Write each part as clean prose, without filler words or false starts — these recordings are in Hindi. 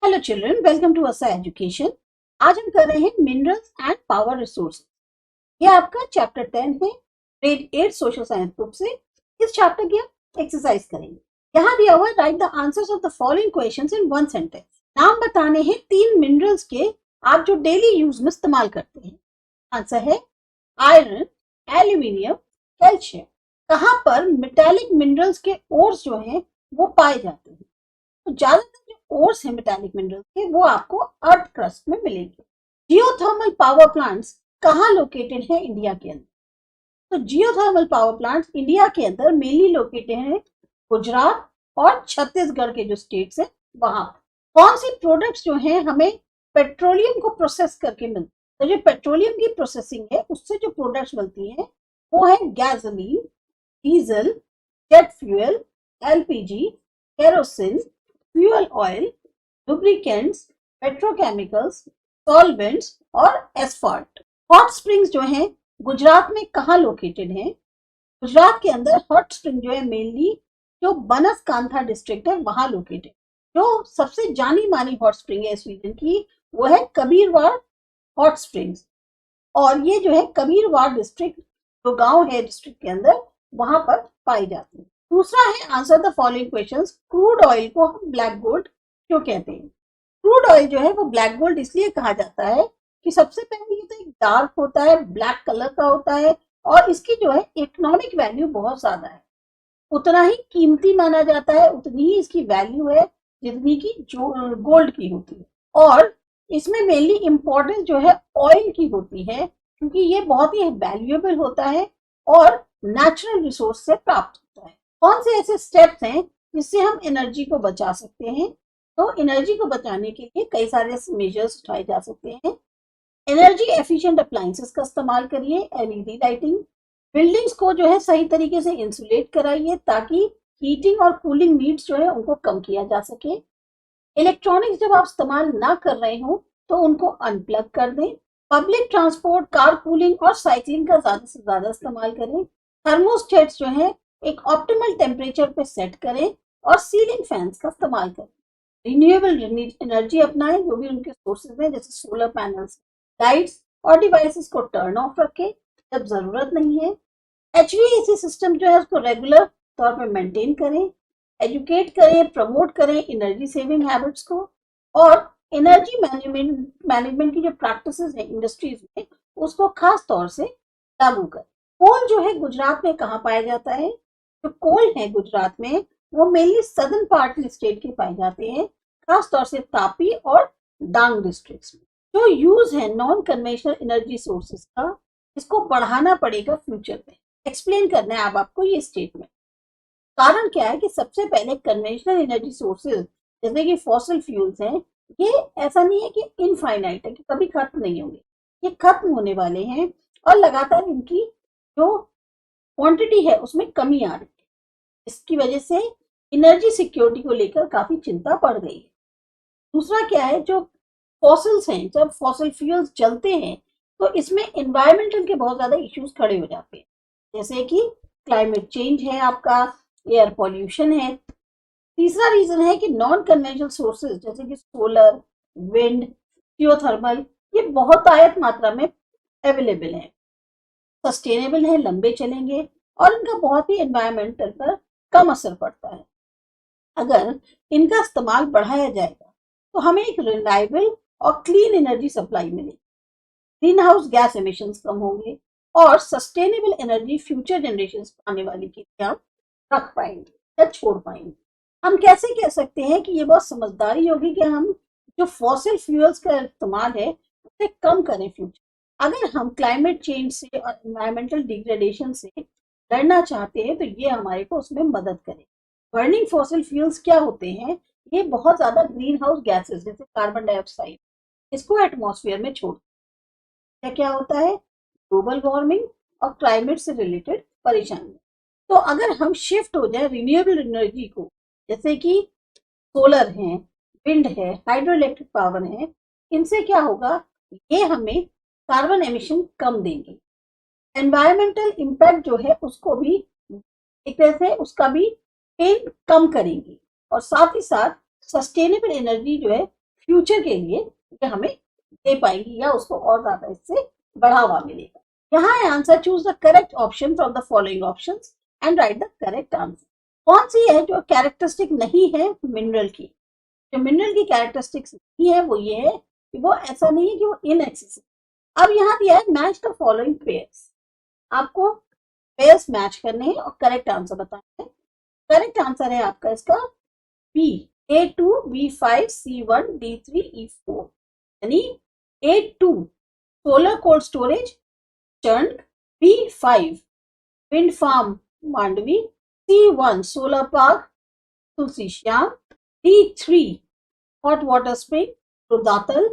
हेलो चिल्ड्रन, वेलकम टू असा एजुकेशन। आज हम कर रहे हैं मिनरल्स एंड पावर रिसोर्सेज। ये आपका चैप्टर 10 है, ग्रेड 8 सोशल साइंस बुक से। इस चैप्टर की आप एक्सरसाइज करेंगे। यहाँ दिया हुआ है, right the answers of the following questions in one sentence. नाम बताने हैं 3 मिनरल्स के आप जो डेली यूज में इस्तेमाल करते हैं। आंसर है आयरन, एल्यूमिनियम, कैल्शियम। कहाँ पर मेटालिक मिनरल्स के ओर्स जो हैं वो पाए जाते हैं? तो ज्यादातर जो ओर्स है मेटालिक मिनरल्स के वो आपको अर्थ क्रस्ट में मिलेंगे। जियोथर्मल पावर प्लांट्स कहाँ लोकेटेड है इंडिया के अंदर? तो जियोथर्मल पावर प्लांट्स इंडिया के अंदर मेनली लोकेटेड है गुजरात और छत्तीसगढ़ के जो स्टेट्स है वहां। कौन सी प्रोडक्ट्स जो है हमें पेट्रोलियम को प्रोसेस करके मिलती है? तो जो पेट्रोलियम की प्रोसेसिंग है उससे जो प्रोडक्ट्स मिलती है वो है gasoline, diesel, jet fuel, LPG, kerosene, fuel oil, lubricants, petrochemicals, solvents और एस्फाल्ट। हॉट स्प्रिंग्स जो है गुजरात में कहाँ लोकेटेड है? गुजरात के अंदर हॉट स्प्रिंग जो है मेनली जो बनसकांठा डिस्ट्रिक्ट है वहां लोकेटेड। जो सबसे जानी मानी हॉट स्प्रिंग है इस रीजन की वो है कबीरवाड़ हॉट स्प्रिंग्स। और ये जो है कबीरवाड़ डिस्ट्रिक्ट जो गांव है डिस्ट्रिक्ट के अंदर वहां पर पाई जाती है। दूसरा है answer the following questions. Crude oil को हम ब्लैक गोल्ड क्यों कहते हैं? क्रूड ऑयल जो है वो ब्लैक गोल्ड इसलिए कहा जाता है कि सबसे पहले ये तो एक डार्क होता है, ब्लैक कलर का होता है और इसकी जो है इकोनॉमिक वैल्यू बहुत ज्यादा है। उतना ही कीमती माना जाता है, उतनी ही इसकी वैल्यू है जितनी की जो गोल्ड की होती है। और इसमें मेनली इंपॉर्टेंस जो है ऑयल की होती है क्योंकि ये बहुत ही वैल्यूएबल होता है और नेचुरल रिसोर्स से प्राप्त होता है। कौन से ऐसे स्टेप्स हैं जिससे हम एनर्जी को बचा सकते हैं? तो एनर्जी को बचाने के लिए कई सारे मेजर्स उठाए जा सकते हैं। एनर्जी एफिशिएंट अप्लायंसेस का इस्तेमाल करिए, एलईडी लाइटिंग। बिल्डिंग्स को जो है सही तरीके से इंसुलेट कराइए ताकि हीटिंग और कूलिंग नीड्स जो है उनको कम किया जा सके। इलेक्ट्रॉनिक्स जब आप इस्तेमाल ना कर रहे हो तो उनको अनप्लग कर दें। पब्लिक ट्रांसपोर्ट, कार पूलिंग और साइकिलिंग का ज्यादा से ज्यादा इस्तेमाल करें। थर्मोस्टेट्स जो है एक ऑप्टिमल टेम्परेचर पे सेट करें और सीलिंग फैंस का इस्तेमाल करें। रिन्यूएबल एनर्जी अपनाएं, जो भी उनके सोर्सेज हैं जैसे सोलर पैनल्स, लाइट्स और डिवाइसेस को टर्न ऑफ रखें जब जरूरत नहीं है। एचवीएसी सिस्टम जो है उसको रेगुलर तौर पे मेंटेन करें। एजुकेट करें, प्रमोट करें एनर्जी सेविंग हैबिट्स को। और एनर्जी मैनेजमेंट की जो प्रैक्टिसेस है इंडस्ट्रीज में उसको खास तौर से लागू करें। कोल जो है गुजरात में कहाँ पाया जाता है? जो कोल है गुजरात में वो मेनली सदर्न पार्ट में स्टेट के पाए जाते हैं, खास तौर से तापी और डांग डिस्ट्रिक्ट्स में। जो यूज है नॉन कन्वेंशनल एनर्जी सोर्सेज का, इसको बढ़ाना पड़ेगा फ्यूचर में। एक्सप्लेन करना है अब आपको ये स्टेटमेंट। कारण क्या है कि सबसे पहले कन्वेंशनल एनर्जी सोर्सेज जैसे कि फॉसिल फ्यूल्स हैं, ये ऐसा नहीं है कि इनफाइनाइट है कि कभी खत्म नहीं होंगे, ये खत्म होने वाले हैं और लगातार इनकी जो क्वांटिटी है उसमें कमी आ रही है। इसकी वजह से एनर्जी सिक्योरिटी को लेकर काफी चिंता बढ़ गई है। दूसरा क्या है, जो फॉसिल्स हैं, जब फॉसिल फ्यूल्स जलते हैं तो इसमें एनवायरमेंटल के बहुत ज्यादा इश्यूज खड़े हो जाते हैं, जैसे कि क्लाइमेट चेंज है, आपका एयर पॉल्यूशन है। तीसरा रीजन है कि नॉन कन्वेंशनल सोर्सेज जैसे कि सोलर, विंड, जियोथर्मल ये बहुत आयत मात्रा में अवेलेबल है, सस्टेनेबल है, लंबे चलेंगे और इनका बहुत ही एनवायरमेंटल पर कम असर पड़ता है। अगर इनका इस्तेमाल बढ़ाया जाएगा तो हमें एक रिलायबल और क्लीन एनर्जी सप्लाई मिलेगी, ग्रीन हाउस गैस एमिशंस कम होंगे और सस्टेनेबल एनर्जी फ्यूचर जनरेशन आने वाली के लिए हम रख पाएंगे या छोड़ पाएंगे। हम कैसे कह सकते हैं कि ये बहुत समझदारी होगी कि हम जो फॉसिल फ्यूल्स का इस्तेमाल है उसे कम करें फ्यूचर। अगर हम क्लाइमेट चेंज से और एनवायरमेंटल डिग्रेडेशन से लड़ना चाहते हैं तो ये हमारे को उसमें मदद करे। बर्निंग फॉसिल फ्यूल्स क्या होते हैं? ये बहुत ज्यादा ग्रीन हाउस गैसेस जैसे कार्बन डाइऑक्साइड इसको एटमॉस्फेयर में छोड़ क्या होता है? ग्लोबल वार्मिंग और क्लाइमेट से रिलेटेड परेशानी। तो अगर हम शिफ्ट हो जाए रिन्यूएबल एनर्जी को, जैसे कि सोलर है, विंड है, हाइड्रो इलेक्ट्रिक पावर है, इनसे क्या होगा? ये हमें कार्बन एमिशन कम देंगे, एनवायरमेंटल इम्पैक्ट जो है उसको भी एक तरह से उसका भी पेन कम करेंगे और साथ ही साथ सस्टेनेबल एनर्जी जो है फ्यूचर के लिए ये हमें दे पाएंगी या उसको और ज्यादा इससे बढ़ावा मिलेगा। यहाँ है answer, choose the correct option from the following options and right the correct answer. कौन सी है जो कैरेक्टरिस्टिक नहीं है मिनरल की? जो मिनरल की कैरेक्टरिस्टिक्स नहीं है वो ये है कि वो ऐसा नहीं है कि वो इनएक्सेसिबल। अब यहाँ दिया है मैच द फॉलोइंग पेयर्स, आपको पेयर्स मैच करने हैं और करेक्ट आंसर बताना है। करेक्ट आंसर है आपका इसका B, A2 B5 C1 D3 E4, यानी A2 solar cold storage Chand, B5 wind farm Mandvi, C1 solar park Tulsi Shyam, D3 hot water spring Rudatal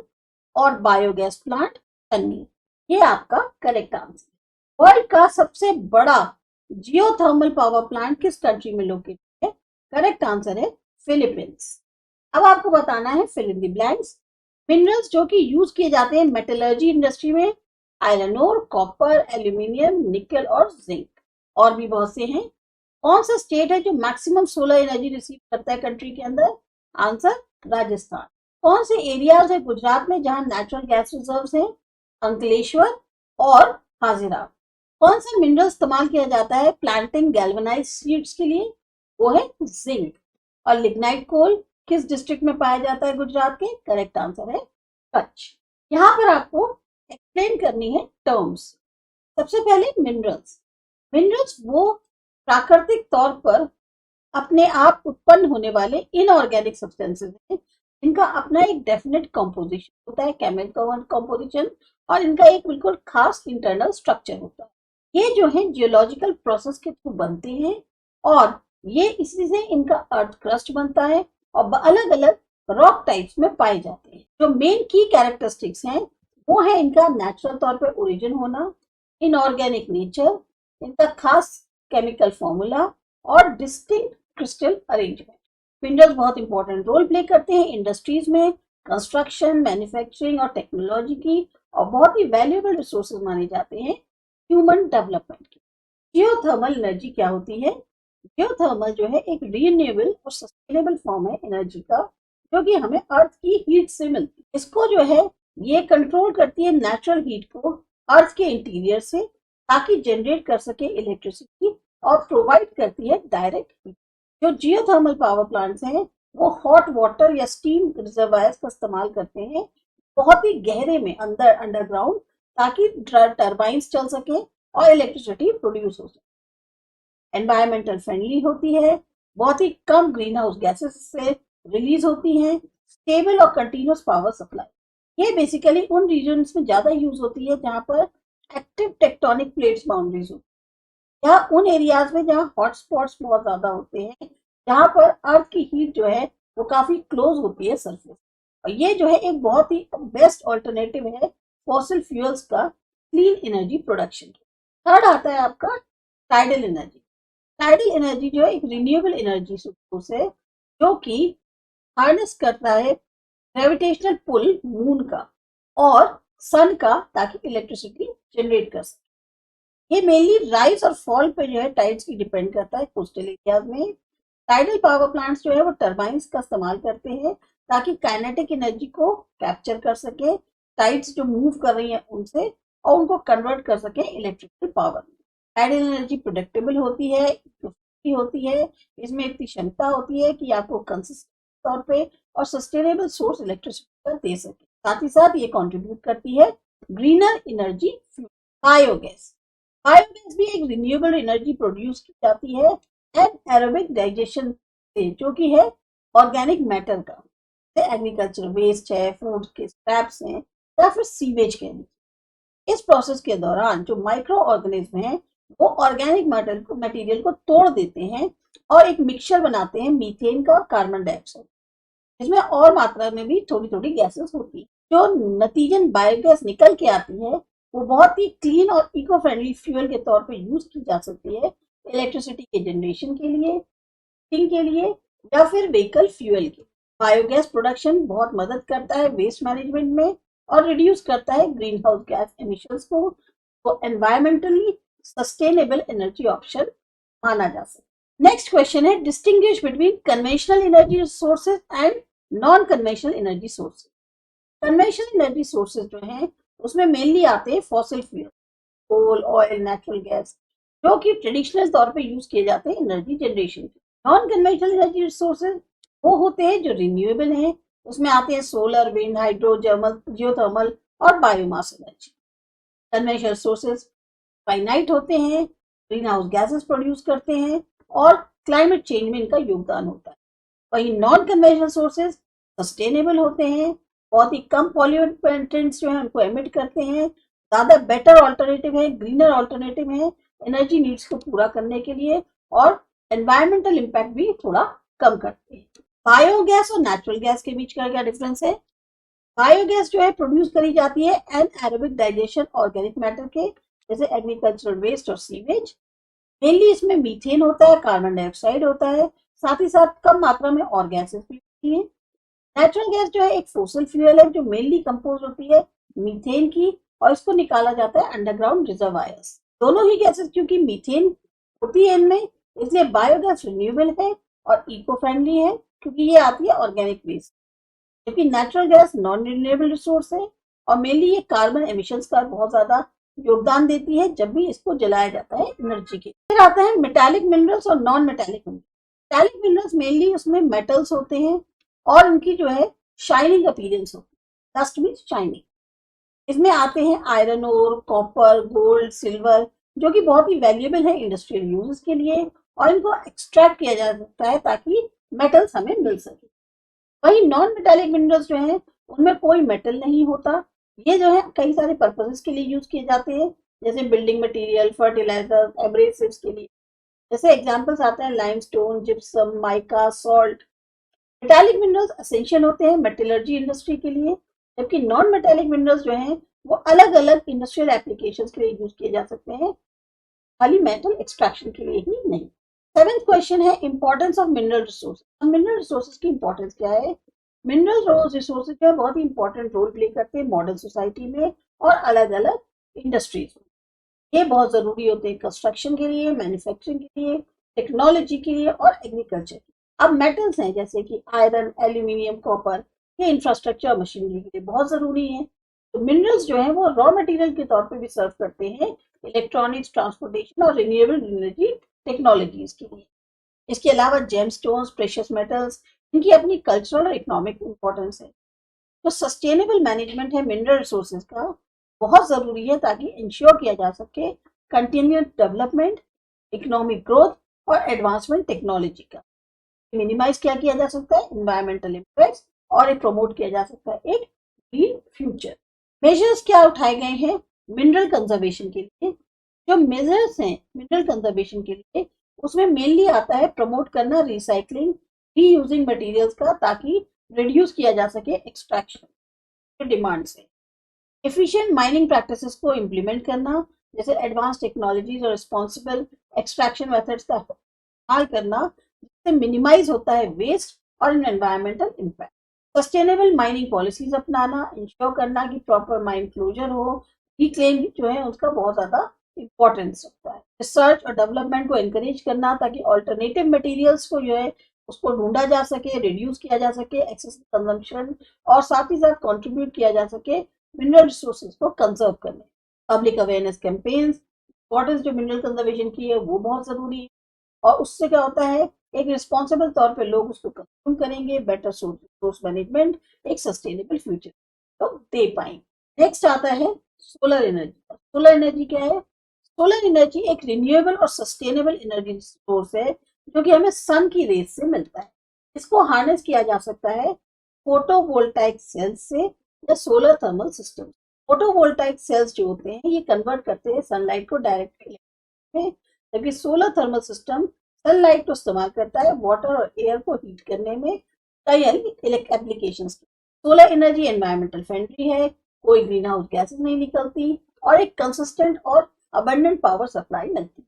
और बायोगैस प्लांट चन्नी। ये आपका करेक्ट आंसर। वर्ल्ड का सबसे बड़ा जियोथर्मल पावर प्लांट किस कंट्री में लोकेटेड है? करेक्ट आंसर है फिलीपींस। अब आपको बताना है fill in the blanks. Minerals जो कि यूज किए जाते हैं मेटलर्जी इंडस्ट्री में, iron ore, copper, aluminium, nickel और जिंक, और भी बहुत से हैं। कौन सा स्टेट है जो मैक्सिमम सोलर एनर्जी रिसीव करता है कंट्री के अंदर? आंसर राजस्थान। कौन से एरियाज है गुजरात में जहां नेचुरल गैस रिजर्व्स हैं? अंकलेश्वर और हाजिरा। कौन सा मिनरल इस्तेमाल किया जाता है प्लांटिंग गैल्वेनाइज्ड सीड्स के लिए? वो है जिंक। और लिग्नाइट कोल किस डिस्ट्रिक्ट में पाया जाता है गुजरात के? करेक्ट आंसर है कच्छ। यहाँ पर आपको एक्सप्लेन करनी है टर्म्स। सबसे पहले मिनरल्स। मिनरल्स वो प्राकृतिक तौर पर अपने आप उत्पन्न होने वाले इनऑर्गेनिक सब्सटेंसेस हैं, इनका अपना एक डेफिनेट कंपोजिशन होता है, केमिकल कंपोजिशन, और इनका एक बिल्कुल खास इंटरनल स्ट्रक्चर होता है। ये जो है जियोलॉजिकल प्रोसेस के थ्रू बनते हैं और ये इसी से इनका अर्थ क्रस्ट बनता है और अलग अलग रॉक टाइप्स में पाए जाते हैं। जो मेन की कैरेक्टरिस्टिक्स हैं वो है इनका नेचुरल तौर पर ओरिजिन होना, इनऑर्गेनिक नेचर, इनका खास केमिकल फॉर्मूला और डिस्टिंक्ट क्रिस्टल अरेंजमेंट। मिनरल्स बहुत इंपॉर्टेंट रोल प्ले करते हैं इंडस्ट्रीज में, कंस्ट्रक्शन, मैन्युफैक्चरिंग और टेक्नोलॉजी की, और बहुत ही वैल्यूएबल रिसोर्सेज माने जाते हैं ह्यूमन डेवलपमेंट की। जियोथर्मल एनर्जी क्या होती है? जियोथर्मल जो है एक रीन्यूएबल और सस्टेनेबल फॉर्म है एनर्जी का, जो कि हमें अर्थ की हीट से मिलती है। इसको जो है ये कंट्रोल करती है नेचुरल हीट को अर्थ के इंटीरियर से, ताकि जनरेट कर सके इलेक्ट्रिसिटी, और प्रोवाइड करती है डायरेक्ट हीट। जो जियोथर्मल पावर प्लांट्स हैं वो हॉट वाटर या स्टीम रिजर्वायर्स का इस्तेमाल करते हैं बहुत ही गहरे में अंदर अंडरग्राउंड, ताकि टर्बाइंस चल सके और इलेक्ट्रिसिटी प्रोड्यूस हो सके। एनवायरमेंटल फ्रेंडली होती है, बहुत ही कम ग्रीन हाउस गैसेस से रिलीज होती हैं, स्टेबल और कंटिन्यूस पावर सप्लाई। ये बेसिकली उन रीजन्स में ज्यादा यूज होती है जहां पर एक्टिव टेक्टोनिक प्लेट्स बाउंड्रीज होती है, या उन एरियाज में जहां हॉटस्पॉट्स बहुत ज्यादा होते हैं, जहां पर अर्थ की हीट जो है वो काफी क्लोज होती है सरफेस। और ये जो है एक बहुत ही बेस्ट ऑल्टरनेटिव है फॉसिल फ्यूल्स का क्लीन एनर्जी प्रोडक्शन। थर्ड आता है आपका टाइडल एनर्जी। टाइडल एनर्जी जो है एक रिन्यूएबल एनर्जी सोर्स है जो कि हार्नेस करता है ग्रेविटेशनल पुल मून का और सन का, ताकि इलेक्ट्रिसिटी जनरेट कर सके। ये मेनली राइज और फॉल पे जो है टाइड्स की डिपेंड करता है कोस्टल एरियाज में। टाइडल पावर प्लांट्स जो है वो टर्बाइंस का इस्तेमाल करते हैं ताकि काइनेटिक एनर्जी को कैप्चर कर सके टाइड्स जो मूव कर रही हैं उनसे, और उनको कन्वर्ट कर सके इलेक्ट्रिकल पावर। टाइडल एनर्जी प्रोडक्टेबल होती है, होती है, इसमें इतनी क्षमता होती है कि आपको कंसिस्टेंट तौर पे और सस्टेनेबल सोर्स इलेक्ट्रिसिटी का दे सके। साथ ही साथ ये कंट्रीब्यूट करती है ग्रीनर एनर्जी। बायोगैस। बायोगैस भी एक रिन्यूएबल एनर्जी प्रोड्यूस की जाती है एनारोबिक डाइजेशन से, जो कि है ऑर्गेनिक मैटर का, एग्रीकल्चर वेस्ट है, फूड के स्क्रैप्स हैं, या फिर सीवेज के नीचे। इस प्रोसेस के दौरान जो माइक्रो ऑर्गेनिज्म हैं वो ऑर्गेनिक मटेरियल को तोड़ देते हैं और एक मिक्सचर बनाते हैं मीथेन का, कार्बन डाइऑक्साइड, इसमें और मात्रा में भी थोड़ी थोड़ी गैसेस होती है। जो नतीजन बायोगैस निकल के आती है वो बहुत ही क्लीन और इको फ्रेंडली फ्यूल के तौर पे यूज की जा सकती है इलेक्ट्रिसिटी के जनरेशन के लिए, हीटिंग के लिए, या फिर व्हीकल फ्यूल के। बायोगैस प्रोडक्शन बहुत मदद करता है वेस्ट मैनेजमेंट में और रिड्यूस करता है ग्रीन हाउस गैस एमिशंस को, तो एनवायरमेंटली सस्टेनेबल एनर्जी ऑप्शन माना जा सकता है। नेक्स्ट क्वेश्चन है distinguish between conventional energy sources and non conventional energy sources. Conventional energy sources जो हैं उसमें मेनली आते हैं फॉसिल फ्यूल, कोल, ऑयल, नेचुरल गैस, जो कि ट्रेडिशनल तौर पे यूज किए जाते हैं एनर्जी जनरेशन के। नॉन कन्वेंशनल एनर्जी रिसोर्सेज वो होते हैं जो रिन्यूएबल हैं, उसमें आते हैं सोलर, विंड, हाइड्रो, जियोथर्मल और biomass energy. Conventional sources finite होते हैं, ग्रीन हाउस गैसेस प्रोड्यूस करते हैं और क्लाइमेट चेंज में इनका योगदान होता है। वही नॉन कन्वेंशनल सोर्सेज सस्टेनेबल होते हैं, बहुत ही कम पॉल्यूटेंट्स जो है उनको एमिट करते हैं, ज्यादा बेटर ऑल्टरनेटिव है, ग्रीनर ऑल्टरनेटिव है एनर्जी नीड्स को पूरा करने के लिए, और एनवायरमेंटल इम्पैक्ट भी थोड़ा कम करते हैं। बायोगैस और नेचुरल गैस के बीच का क्या डिफरेंस है? बायोगैस जो है प्रोड्यूस करी जाती है एनएरोबिक डाइजेशन ऑर्गेनिक मैटर के, जैसे एग्रीकल्चरल वेस्ट और सीवेज। मेनली इसमें मीथेन होता है, कार्बन डाइऑक्साइड होता है, साथ ही साथ कम मात्रा में और गैसेस भी होती है। नेचुरल गैस जो है एक फोसिल फ्यूल है जो मेनली कंपोज होती है मीथेन की, और इसको निकाला जाता है अंडरग्राउंड रिजर्वायर्स। दोनों ही गैसेस क्योंकि मीथेन होती है इनमें, इसलिए बायोगैस रिन्यूएबल है और इको फ्रेंडली है क्योंकि ये आती है ऑर्गेनिक वेस्ट, जबकि natural gas non renewable resource है और मेनली ये कार्बन एमिशंस का बहुत ज्यादा योगदान देती है जब भी इसको जलाया जाता है एनर्जी के। फिर आता है मेटालिक मिनरल्स और non metallic minerals. Metallic minerals mainly उसमें मेटल्स होते हैं और उनकी जो है शाइनिंग अपीयरेंस होती है, डस्ट मींस शाइनिंग। इसमें आते हैं iron ore, copper, gold, silver, जो कि बहुत ही वैल्यूएबल है इंडस्ट्रियल यूजेस के लिए, और इनको एक्सट्रैक्ट किया जा सकता है ताकि मेटल्स हमें मिल सके। वही नॉन मेटालिक मिनरल्स जो हैं उनमें कोई मेटल नहीं होता, ये जो है कई सारे पर्पसेस के लिए यूज किए जाते हैं, जैसे बिल्डिंग मटेरियल, फर्टिलाइजर, एब्रेसिव्स के लिए। जैसे एग्जांपल्स आते हैं limestone, gypsum, mica, salt. Metallic minerals essential होते हैं मेटलर्जी इंडस्ट्री के लिए, जबकि नॉन मेटालिक मिनरल्स जो हैं वो अलग अलग इंडस्ट्रियल एप्लीकेशंस के लिए यूज किए जा सकते हैं, खाली मेटल एक्सट्रैक्शन के लिए ही नहीं। सेवेंथ क्वेश्चन है importance of mineral resources. Mineral resources की इंपॉर्टेंस क्या है? मिनरल रिसोर्सेज जो है बहुत ही इंपॉर्टेंट रोल प्ले करते हैं मॉडर्न सोसाइटी में और अलग अलग इंडस्ट्रीज में। ये बहुत जरूरी होते हैं कंस्ट्रक्शन के लिए, मैन्युफैक्चरिंग के लिए, टेक्नोलॉजी के लिए और एग्रीकल्चर। अब मेटल्स हैं जैसे कि आयरन, एल्यूमिनियम, कॉपर, ये इंफ्रास्ट्रक्चर मशीनरी के लिए बहुत जरूरी है। तो मिनरल्स जो है वो रॉ मटेरियल के तौर पे भी सर्व करते हैं इलेक्ट्रॉनिक्स, ट्रांसपोर्टेशन और रिन्यूएबल एनर्जी टेक्नोलॉजीज के लिए। इसके अलावा जेमस्टोन्स, प्रेशियस मेटल्स, इनकी अपनी कल्चरल और इकोनॉमिक इंपॉर्टेंस है। तो सस्टेनेबल मैनेजमेंट है मिनरल रिसोर्सेज का बहुत जरूरी है ताकि इंश्योर किया जा सके कंटिन्यूस डेवलपमेंट, इकोनॉमिक ग्रोथ और एडवांसमेंट टेक्नोलॉजी का। मिनिमाइज क्या किया जा सकता है? एनवायरमेंटल इम्पैक्ट्स, और एक प्रमोट किया जा सकता है एक ग्रीन फ्यूचर। मेजर्स क्या उठाए गए हैं मिनरल कंजर्वेशन के लिए? जो मेजर्स हैं मिनरल कंजर्वेशन के लिए उसमें मेनली आता है प्रमोट करना रिसाइकलिंग, रीयूजिंग मटेरियल्स का, ताकि रिड्यूस किया जा सके एक्सट्रैक्शन डिमांड से। एफिशिएंट माइनिंग प्रैक्टिसेस को इम्प्लीमेंट करना, जैसे एडवांस टेक्नोलॉजीज और रिस्पॉन्सिबल एक्सट्रैक्शन मेथड्स का इस्तेमाल करना, जिससे मिनिमाइज होता है वेस्ट और environmental impact. Sustainable mining policies अपनाना, इंश्योर करना कि प्रॉपर माइन क्लोजर हो, रिक्लेम जो है उसका बहुत ज्यादा इंपॉर्टेंस होता है। रिसर्च और डेवलपमेंट को एनकरेज करना ताकि ऑल्टरनेटिव मटेरियल्स को जो है उसको ढूंढा जा सके, रिड्यूस किया जा सके एक्सेसिव कंजम्पशन, और साथ ही साथ कंट्रीब्यूट किया जा सके मिनरल रिसोर्सेज को कंजर्व करने। पब्लिक अवेयरनेस कैंपेन्स, इंपॉर्टेंस जो मिनरल कंजर्वेशन की है वो बहुत जरूरी है, और उससे क्या होता है एक रिस्पॉन्सिबल तौर पे लोग उसको कंज्यूम करेंगे, बेटर सोर्स मैनेजमेंट, एक सस्टेनेबल फ्यूचर तो दे पाएंगे। नेक्स्ट आता है सोलर एनर्जी। सोलर एनर्जी क्या है? सोलर एनर्जी एक रिन्यूएबल और सस्टेनेबल एनर्जी सोर्स है जो कि हमें सन की रेज से मिलता है। इसको हार्नेस किया जा सकता है फोटोवोल्टाइक सेल्स से या solar thermal system. Photovoltaic cells जो होते हैं ये कन्वर्ट करते हैं सनलाइट को डायरेक्ट में, जबकि सोलर थर्मल सिस्टम सनलाइट को इस्तेमाल करता है वाटर और एयर को हीट करने में कई applications. Solar energy environmental friendly है, कोई ग्रीन हाउस गैसेस नहीं निकलती, और एक कंसिस्टेंट और अबंडेंट पावर सप्लाई मिलती है।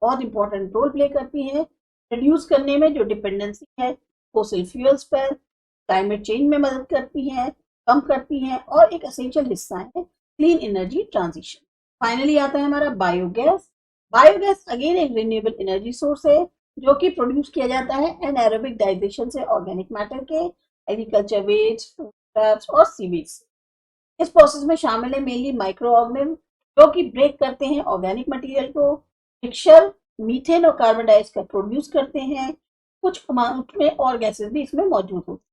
बहुत इंपॉर्टेंट रोल प्ले करती है रिड्यूस करने में जो डिपेंडेंसी है फोसिल फ्यूल्स पर, क्लाइमेट चेंज में मदद करती है, कम करती है, और एक एसेंशियल हिस्सा है क्लीन एनर्जी ट्रांजिशन। फाइनली आता है हमारा बायोगैस। बायोगैस अगेन एक रिन्यूएबल एनर्जी सोर्स है जो कि प्रोड्यूस किया जाता है एनाएरोबिक डाइजेशन से ऑर्गेनिक मैटर के, एग्रीकल्चर वेस्ट, फूड स्क्रैप्स और सीवेज। इस प्रोसेस में शामिल है मेनली माइक्रो ऑर्गेनिज्म जो कि ब्रेक करते हैं ऑर्गेनिक मटेरियल को, मिक्सचर मीथेन और कार्बन डाइऑक्साइड प्रोड्यूस करते हैं। कुछ अमाउंट में और गैसेस भी इसमें मौजूद होती है।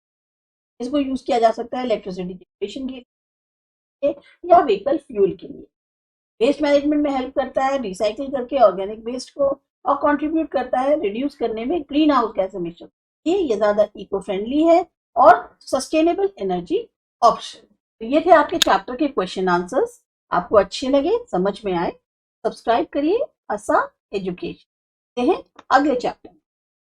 इसको यूज किया जा सकता है इलेक्ट्रिसिटी जनरेशन के लिए या व्हीकल फ्यूल के लिए। वेस्ट मैनेजमेंट में हेल्प करता है रिसाइकिल करके ऑर्गेनिक वेस्ट को, और कंट्रीब्यूट करता है रिड्यूस करने में ग्रीन हाउस गैस एमिशन। ये ज्यादा इको फ्रेंडली है और सस्टेनेबल एनर्जी ऑप्शन। तो ये थे आपके चैप्टर के क्वेश्चन आंसर्स। आपको अच्छे लगे, समझ में आए, सब्सक्राइब करिए आसा एजुकेशन। हैं अगले चैप्टर।